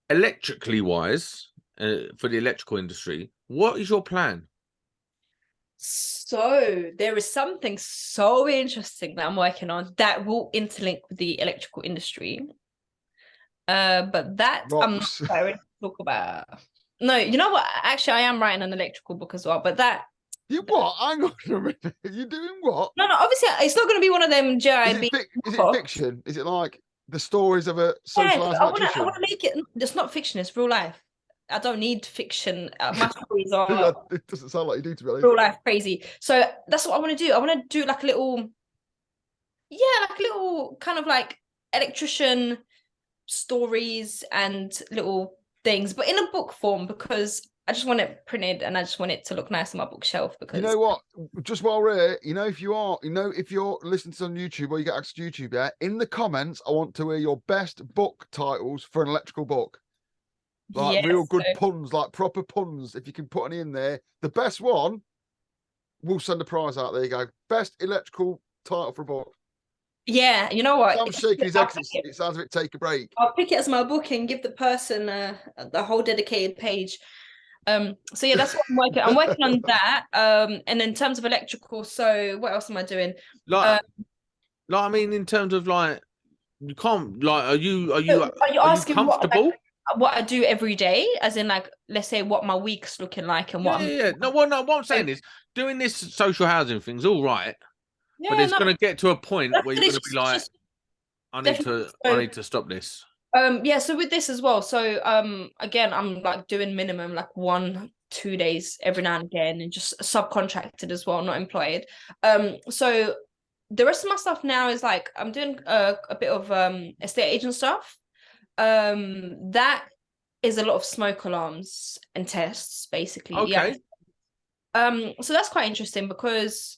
Electrically wise, for the electrical industry, what is your plan? so there is something so interesting that I'm working on that will interlink with the electrical industry. But that I'm not Rocks. quite ready to talk about. No, you know what? Actually, I am writing an electrical book as well. But that You what? Hang on a minute. You doing what? no, obviously it's not going to be one of them Is JIB. it fiction? Is it like the stories of a socialized I electrician? want to make it. It's not fiction. It's real life. I don't need fiction. My stories are It doesn't sound like you do, to be honest. real life crazy. So that's what I want to do. I want to do like a little, kind of like electrician stories and little things, but in a book form, because I just want it printed and I just want it to look nice on my bookshelf. Because You know what? Just while we're here, if you're listening to on YouTube or you get access to YouTube, yeah, in the comments, I want to hear your best book titles for an electrical book. Like real good puns, like proper puns. If you can put any in there, the best one, we'll send a prize out. There you go. Best electrical title for a book. Yeah, you know what? Sam's shaking his head. It sounds a bit take a break. I'll pick it as my book and give the person the whole dedicated page. So yeah, that's what I'm working. I'm working on that. And in terms of electrical, so what else am I doing? I mean, in terms of like, you can't like, are you asking comfortable? What I do every day, as in like, let's say what my week's looking like and what No, what I'm saying is doing this social housing thing's all right, but it's going to get to a point where you're going to be like, I need to stop this. Yeah, so with this as well, so again, I'm like doing minimum like 1-2 days every now and again, and just subcontracted as well, not employed. So the rest of my stuff now is like I'm doing a bit of estate agent stuff. That is a lot of smoke alarms and tests, basically. Okay. Yeah. So that's quite interesting because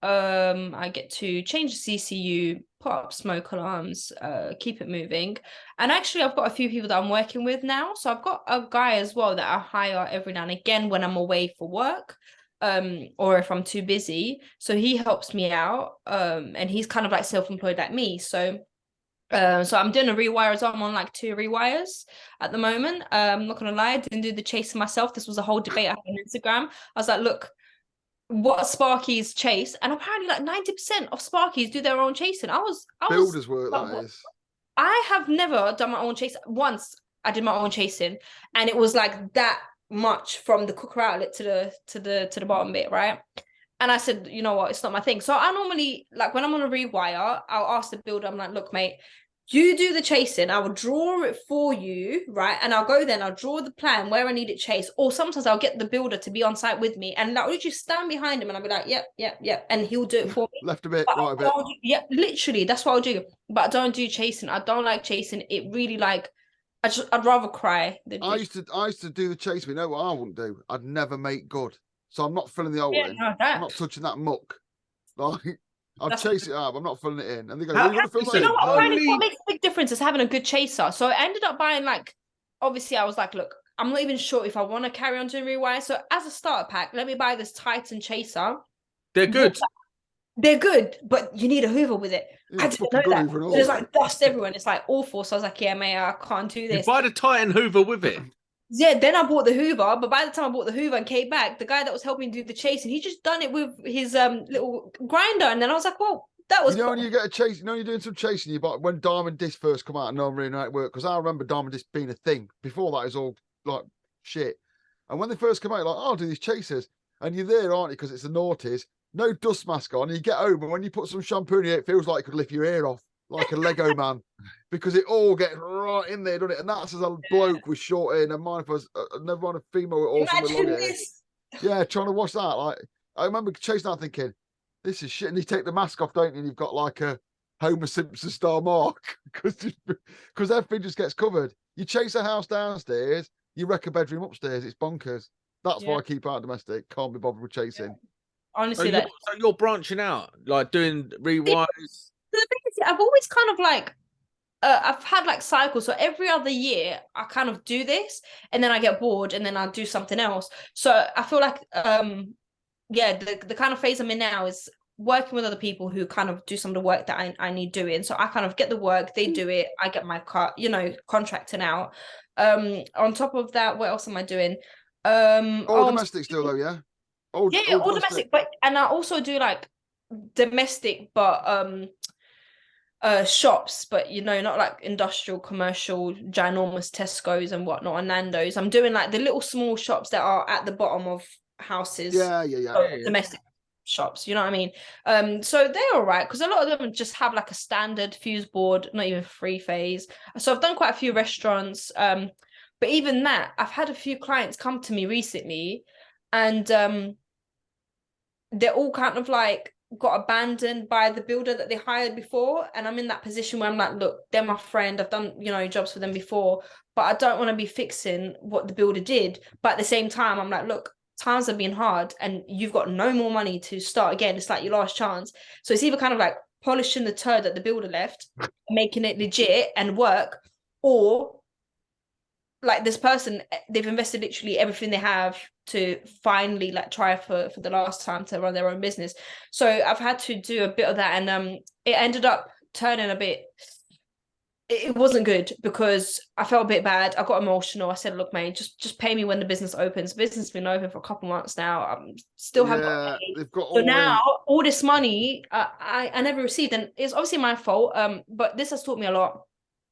I get to change the CCU, put up smoke alarms, keep it moving. And actually I've got a few people that I'm working with now. So I've got a guy as well that I hire every now and again when I'm away for work, or if I'm too busy. So he helps me out. And he's kind of like self-employed like me. So I'm doing a rewire as well. I'm on like 2 rewires at the moment. I'm not gonna lie, I didn't do the chasing myself. This was a whole debate I had on Instagram. I was like, look, what Sparkies chase, and apparently like 90% of Sparkies do their own chasing. I was Builders work, that is. I have never done my own chase. Once I did my own chasing, and it was like that much from the cooker outlet to the bottom bit, right? And I said, you know what, it's not my thing. So I normally, like when I'm on a rewire, I'll ask the builder, I'm like, look, mate, you do the chasing, I will draw it for you, right? And I'll go then, I'll draw the plan where I need it chased. Or sometimes I'll get the builder to be on site with me and like literally stand behind him and I'll be like, yep. And he'll do it for me. Left a bit, But right a bit. yeah, literally, that's what I'll do. But I don't do chasing. I don't like chasing. It really like, I'd rather cry than I used to do the chase. You know what I wouldn't do? I'd never make good. So I'm not filling the hole in. no, I'm not touching that muck. Like I'll That's- chase it up. I'm not filling it in. And they go, How- "Oh, you want to fill listen, that You know in?" what? No. Apparently, what makes a big difference is having a good chaser. So I ended up buying like, obviously, I was like, look, I'm not even sure if I want to carry on doing rewire. So as a starter pack, let me buy this Titan chaser. They're good. They're good, but you need a Hoover with it. Yeah, I didn't fucking know good that. Hoover and all. There's like dust everywhere. And it's like awful. So I was like, yeah, mate, I can't do You this. buy the Titan Hoover with it. Yeah, then I bought the Hoover, but by the time I bought the Hoover and came back, the guy that was helping do the chasing, he just done it with his little grinder, and then I was like, well, that was You know when you get a chase, you know you're doing some chasing. You bought when Diamond Disc first come out, and no one really knew how it worked because I remember Diamond Disc being a thing. Before that, it was all like shit. And when they first come out, like, oh, I'll do these chasers, and you're there, aren't you? Because it's the noughties, no dust mask on. And you get home, and when you put some shampoo in it, it feels like you could lift your ear off like a Lego man because it all gets right in there, doesn't it? And that's as a bloke with short hair, and mine was never mind a female with awesome with long imagine hair. this. Yeah, trying to watch that. Like I remember chasing that thinking, this is shit. And you take the mask off, don't you? And you've got like a Homer Simpson style mark because everything just gets covered. You chase a house downstairs, you wreck a bedroom upstairs. It's bonkers. That's why I keep out domestic. Can't be bothered with chasing. Honestly, So you're branching out, like doing rewires. the thing is, I've always kind of like I've had like cycles. So every other year I kind of do this and then I get bored and then I do something else. So I feel like the kind of phase I'm in now is working with other people who kind of do some of the work that I need doing. So I kind of get the work, they do it, I get my cut, contracting out. On top of that, what else am I doing? All domestic still though, yeah? All domestic, but and I also do like domestic, but shops, but not like industrial, commercial, ginormous Tesco's and whatnot, and Nando's. I'm doing like the little small shops that are at the bottom of houses. Yeah. Domestic shops, you know what I mean? So they're all right because a lot of them just have like a standard fuse board, not even 3-phase. So I've done quite a few restaurants, but even that, I've had a few clients come to me recently, and they're all kind of like got abandoned by the builder that they hired before, and I'm in that position where I'm like, look, they're my friend, I've done jobs for them before, but I don't want to be fixing what the builder did. But at the same time, I'm like, look, times have been hard and you've got no more money to start again. It's like your last chance. So it's either kind of like polishing the turd that the builder left, making it legit and work, or like this person, they've invested literally everything they have to finally like try for the last time to run their own business. So I've had to do a bit of that, and it ended up turning a bit. It wasn't good because I felt a bit bad. I got emotional. I said, look, mate, just pay me when the business opens. The business has been open for a couple months now. I'm still haven't got paid. They've got so now all this money I never received, and it's obviously my fault. But this has taught me a lot.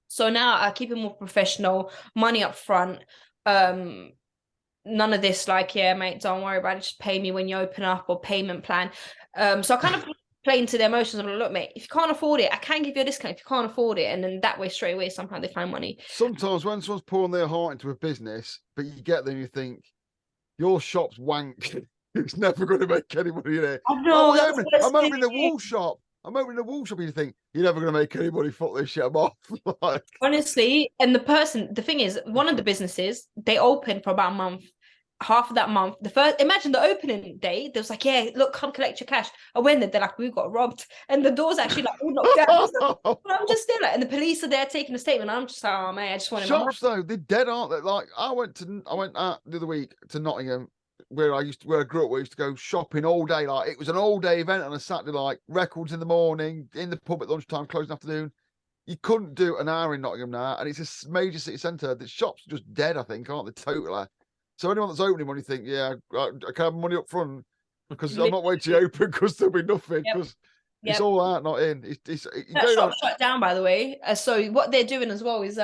So now I keep it more professional, money up front. None of this like, yeah, mate, don't worry about it. Just pay me when you open up, or payment plan. So I kind of play into their emotions. I'm like, look, mate, if you can't afford it, I can give you a discount if you can't afford it. And then that way, straight away, somehow they find money. Sometimes when someone's pouring their heart into a business, but you get there and you think, your shop's wank. It's never going to make any money there. Oh, no, I'm opening a wool shop. I'm opening a wool shop, and you think, you're never going to make any money. Fuck this shit, I'm off. Like... Honestly, and the thing is, one of the businesses, they opened for about a month. Half of that month, imagine the opening day, there was like, yeah, look, come collect your cash. I went there, they're like, we got robbed, and the door's actually like all knocked down. I'm just there, like, and the police are there taking a statement. I'm just like, oh man, I just want to. Shops though, they're dead, aren't they? Like I went out the other week to Nottingham, where I grew up. We used to go shopping all day. Like it was an all day event on a Saturday. Like records in the morning, in the pub at lunchtime, closing afternoon. You couldn't do an hour in Nottingham now, and it's a major city centre. The shops are just dead, I think, aren't they? Totally. So anyone that's opening one, you think, yeah, I can have money up front because I'm not waiting to open because there'll be nothing because it's all out, not in. That shop shut down, by the way. So what they're doing as well is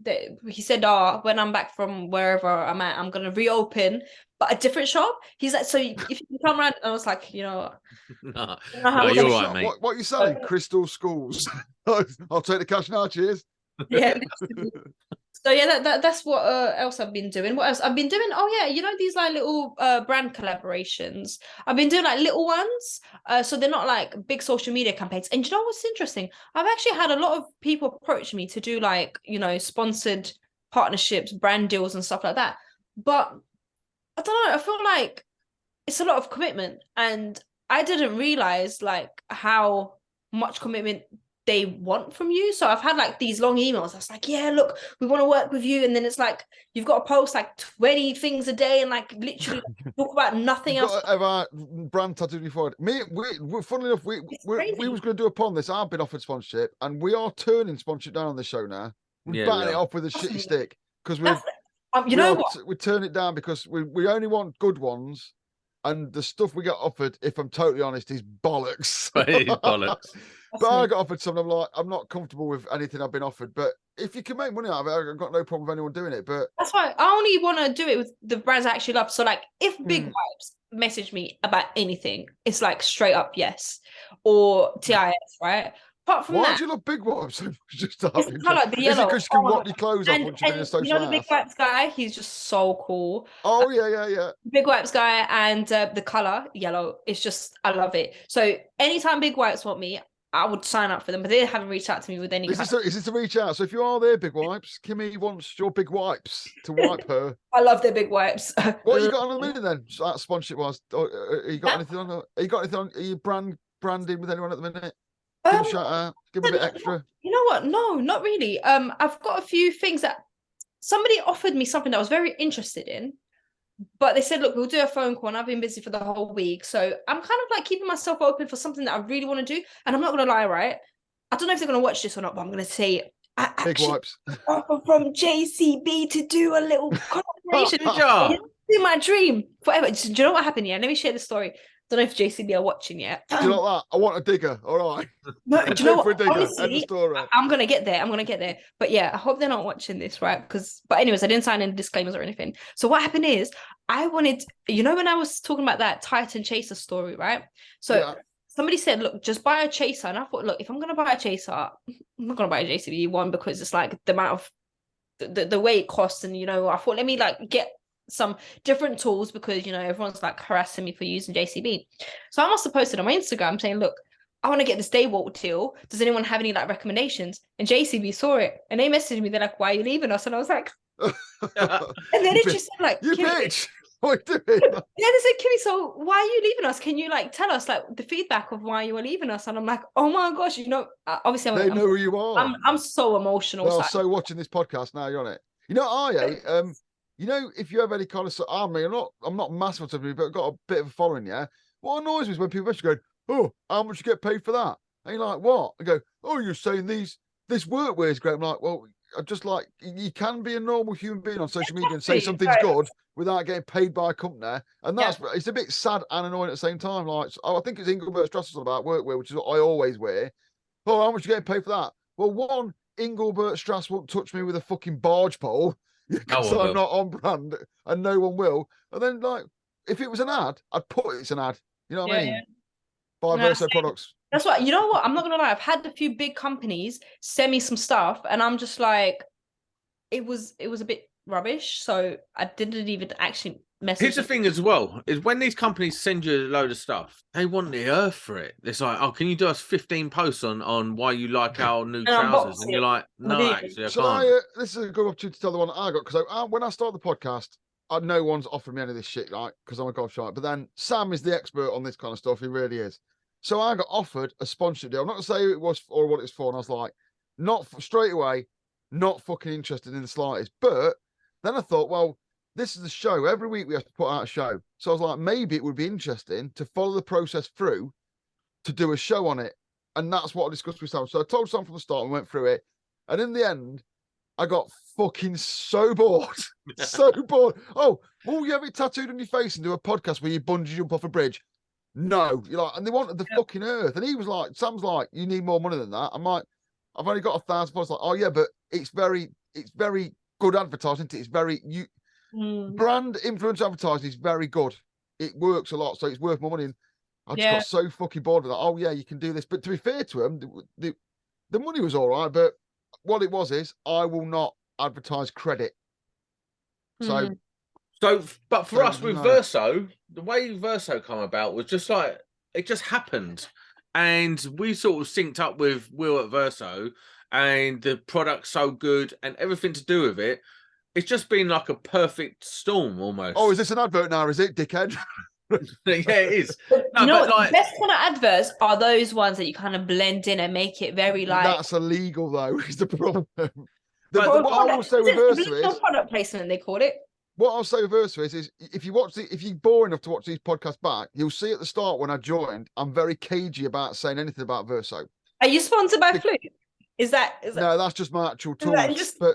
he said, "Oh, when I'm back from wherever I'm at, I'm gonna reopen, but a different shop." He's like, "So if you can come around," and I was like, no, how you're much- right, mate. What are you selling? Crystal schools. I'll take the cash now. Cheers. yeah. So yeah, that's what else I've been doing. What else I've been doing? Oh yeah, you know these like little brand collaborations. I've been doing like little ones. So they're not like big social media campaigns. And you know what's interesting? I've actually had a lot of people approach me to do like, you know, sponsored partnerships, brand deals and stuff like that. But I don't know, I feel like it's a lot of commitment, and I didn't realize like how much commitment they want from you. So I've had like these long emails. I was like, yeah, look, we want to work with you. And then it's like, you've got to post like 20 things a day and like literally talk about nothing else. Have our brand tattooed before. Funnily enough, we was going to do upon this. I've been offered sponsorship, and we are turning sponsorship down on the show now. We're batting it off with a shitty stick because we turn it down because we only want good ones. And the stuff we get offered, if I'm totally honest, is bollocks. It is bollocks. But I got offered some. I'm like, I'm not comfortable with anything I've been offered. But if you can make money out of it, I've got no problem with anyone doing it. But that's why I only want to do it with the brands I actually love. So like, if Big Wipes message me about anything, it's like straight up yes, or TIS, right? Apart from why that, do you love Big Wipes? Just it's like the yellow. Is it because you can wipe your clothes off once you've been in a social you know the Big house? Wipes guy? He's just so cool. Oh yeah. Big Wipes guy, and the color yellow is just, I love it. So anytime Big Wipes want me, I would sign up for them, but they haven't reached out to me with any. Is this a reach out? So if you are there, Big Wipes, Kimmy wants your Big Wipes to wipe her. I love their Big Wipes. What you got on the minute then? Sponsorship wise, you got anything on? Are you got anything on? Are you branding with anyone at the minute? Give a shout out. Give a bit extra. You know what? No, not really. I've got a few things that somebody offered me something that I was very interested in, but they said, look, we'll do a phone call, and I've been busy for the whole week. So I'm kind of like keeping myself open for something that I really want to do. And I'm not going to lie, right? I don't know if they're going to watch this or not, but I'm going to say, I Big Wipes. offer from JCB to do a little collaboration. It's my dream forever. Do you know what happened? Yeah, let me share the story. Don't know if JCB are watching yet. Do you know that? I want a digger. All right. No, do you know what? Honestly, I'm gonna get there. But yeah, I hope they're not watching this, right? But anyways, I didn't sign any disclaimers or anything. So what happened is, I wanted, you know, when I was talking about that Titan Chaser story, right? So somebody said, look, just buy a chaser, and I thought, look, if I'm gonna buy a chaser, I'm not gonna buy a JCB one because it's like the amount of the way it costs, and you know, I thought, let me like get some different tools because, you know, everyone's like harassing me for using JCB. So I must have posted on my Instagram saying, look, I want to get this Daywalk deal. Does anyone have any like recommendations? And JCB saw it and they messaged me. They're like, why are you leaving us? And I was like, and then it just said like, you bitch, what are you doing? Yeah, they said, Kimmy, so why are you leaving us? Can you like tell us like the feedback of why you are leaving us? And I'm like, oh my gosh, you know, obviously they know who you are. I'm so emotional. Well, so watching this podcast now, you're on it. You know, you know, if you have any kind of, I'm not massive on something, but I've got a bit of a following, yeah. What annoys me is when people actually go, oh, how much you get paid for that? And you're like, what? I go, oh, you're saying this workwear is great. I'm like, well, I'm just like, you can be a normal human being on social media and say something's good without getting paid by a company. And it's a bit sad and annoying at the same time. Like, I think it's Engelbert Strass about workwear, which is what I always wear. Oh, how much you getting paid for that? Well, one, Engelbert Strass won't touch me with a fucking barge pole. Because I'm not on brand and no one will. And then, like, if it was an ad, I'd put it's an ad. You know what I mean? Buy Verso products. That's what, you know what? I'm not going to lie. I've had a few big companies send me some stuff and I'm just like, it was a bit rubbish. So I didn't even actually message. Here's the thing as well, is when these companies send you a load of stuff, they want the earth for it. It's like, oh, can you do us 15 posts on why you like our new trousers? And you're like, no, actually, I can't. This is a good opportunity to tell the one I got, because when I started the podcast, no one's offered me any of this shit, like, because I'm a gobshite. But then Sam is the expert on this kind of stuff. He really is. So I got offered a sponsorship deal. I'm not going to say who it was or what it's for. And I was like, straight away, not fucking interested in the slightest. But then I thought, well, this is the show. Every week we have to put out a show. So I was like, maybe it would be interesting to follow the process through to do a show on it. And that's what I discussed with Sam. So I told Sam from the start and went through it. And in the end, I got fucking so bored. So bored. Oh, will you have it tattooed on your face and do a podcast where you bungee jump off a bridge? No. You're like, and they wanted the fucking earth. And he was like, Sam's like, you need more money than that. I'm like, I've only got 1,000 followers. Like, oh yeah, but it's very good advertising. It's very brand influence advertising is very good. It works a lot, so it's worth more money. And I just got so fucking bored of that. Oh yeah, you can do this. But to be fair to them, the money was all right. But what it was is, I will not advertise credit. So, but for us with Verso, the way Verso come about was just like it just happened, and we sort of synced up with Will at Verso, and the product's so good, and everything to do with it. It's just been like a perfect storm almost. Oh, is this an advert now? Is it, dickhead? Yeah, it is. No, you know what? Like, the best kind of adverts are those ones that you kind of blend in and make it very like. That's illegal, though. Is the problem? What I will say with Verso is product placement. They call it. What I'll say with Verso is if you're bored enough to watch these podcasts back, you'll see at the start when I joined, I'm very cagey about saying anything about Verso. Are you sponsored by Fluke? Is that? No, that's just my actual tools. But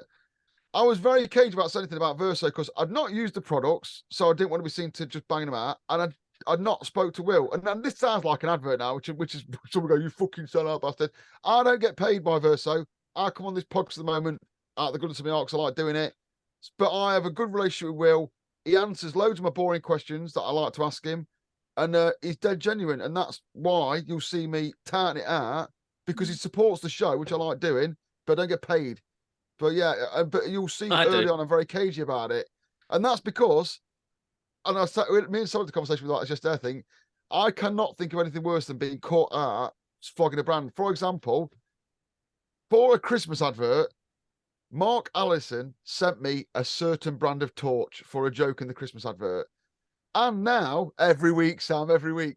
I was very cagey about saying anything about Verso because I'd not used the products, so I didn't want to be seen to just banging them out, and I'd not spoke to Will. And this sounds like an advert now, which is someone go, you fucking sellout bastard. I don't get paid by Verso. I come on this podcast at the moment out of the goodness of my heart because I like doing it. But I have a good relationship with Will. He answers loads of my boring questions that I like to ask him, and he's dead genuine. And that's why you'll see me touting it out, because he supports the show, which I like doing, but I don't get paid. But yeah, but you'll see early on I'm very cagey about it, and that's because, and me and someone had a conversation with that just there thing. I cannot think of anything worse than being caught out flogging a brand. For example, for a Christmas advert, Mark Allison sent me a certain brand of torch for a joke in the Christmas advert, and now every week, Sam, every week,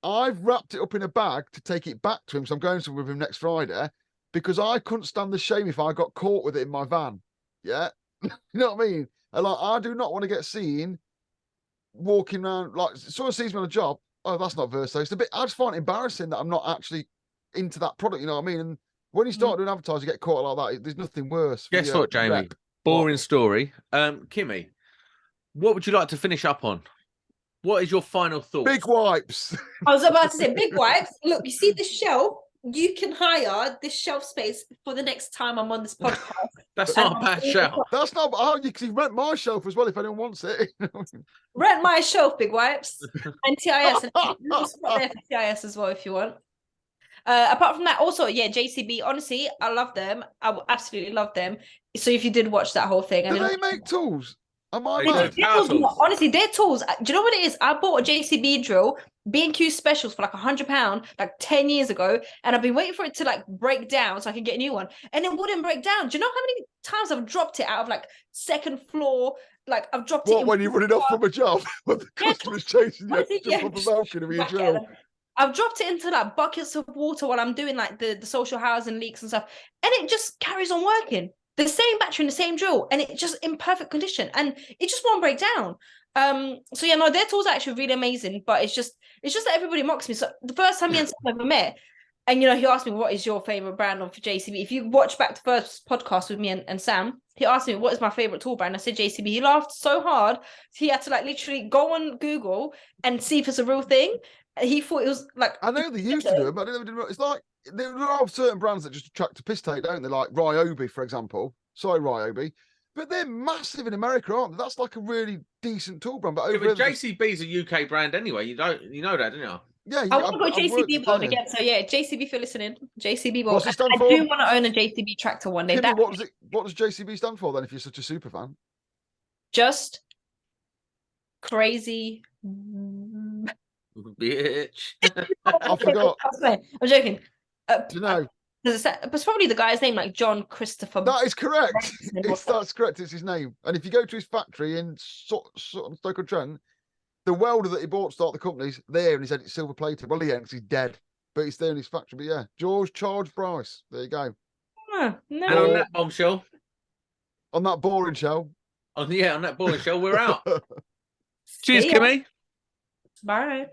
I've wrapped it up in a bag to take it back to him. So I'm going somewhere with him next Friday. Because I couldn't stand the shame if I got caught with it in my van. Yeah. You know what I mean? And like, I do not want to get seen walking around, like, someone sees me on a job. Oh, that's not Verso. It's a bit, I just find it embarrassing that I'm not actually into that product. You know what I mean? And when you start doing advertising, you get caught like that. There's nothing worse. Guess what, Jamie? Rep. Boring story. Kimmy, what would you like to finish up on? What is your final thought? Big wipes. I was about to say big wipes. Look, you see this shelf? You can hire this shelf space for the next time I'm on this podcast. That's not a bad shelf. That's not. Oh, you can rent my shelf as well if anyone wants it. Rent my shelf, big wipes, and TIS. And there for TIS as well if you want. Apart from that, also, yeah, JCB. Honestly, I love them. I absolutely love them. So if you did watch that whole thing, do they make tools? Am I honestly, their tools. Do you know what it is? I bought a JCB drill, B&Q specials for like £100, like 10 years ago, and I've been waiting for it to like break down so I can get a new one, and it wouldn't break down. Do you know how many times I've dropped it out of like second floor? Like I've dropped it. When you're running off from a job, when the customer's chasing you, just on the balcony of your drill. I've dropped it into like buckets of water while I'm doing like the social housing leaks and stuff, and it just carries on working. The same battery and the same drill, and it's just in perfect condition, and it just won't break down. So yeah, no, their tools are actually really amazing, but it's just that everybody mocks me. So the first time me and Sam ever met, and he asked me what is your favorite brand of JCB. If you watch back the first podcast with me and Sam, he asked me what is my favorite tool brand. I said JCB. He laughed so hard he had to like literally go on Google and see if it's a real thing. He thought it was like, I know they used to do it, but I never did. It's like there are certain brands that just attract a piss take, don't they? Like Ryobi, for example. Sorry, Ryobi. But they're massive in America, aren't they? That's like a really decent tool brand. But JCB's a UK brand anyway. You know that, don't you? Yeah, I want to go JCB board again. So yeah, JCB if you're listening. JCB board. What's it stand for? I do want to own a JCB tractor one day. Kimmy, what does JCB stand for then? If you're such a super fan, just crazy. Bitch. I forgot. I'm joking. Do you know? It's probably the guy's name, like John Christopher. That is correct. That's correct. It's his name. And if you go to his factory in Stoke-on-Trent, the welder that he bought to start the company's there, and he said it's silver plated. Well, he ain't, 'cause he's dead, but he's there in his factory. But yeah, George Charles Bryce. There you go. No. And on that bombshell, on that boring show. On that boring show, we're out. Cheers, Kimmy. Bye.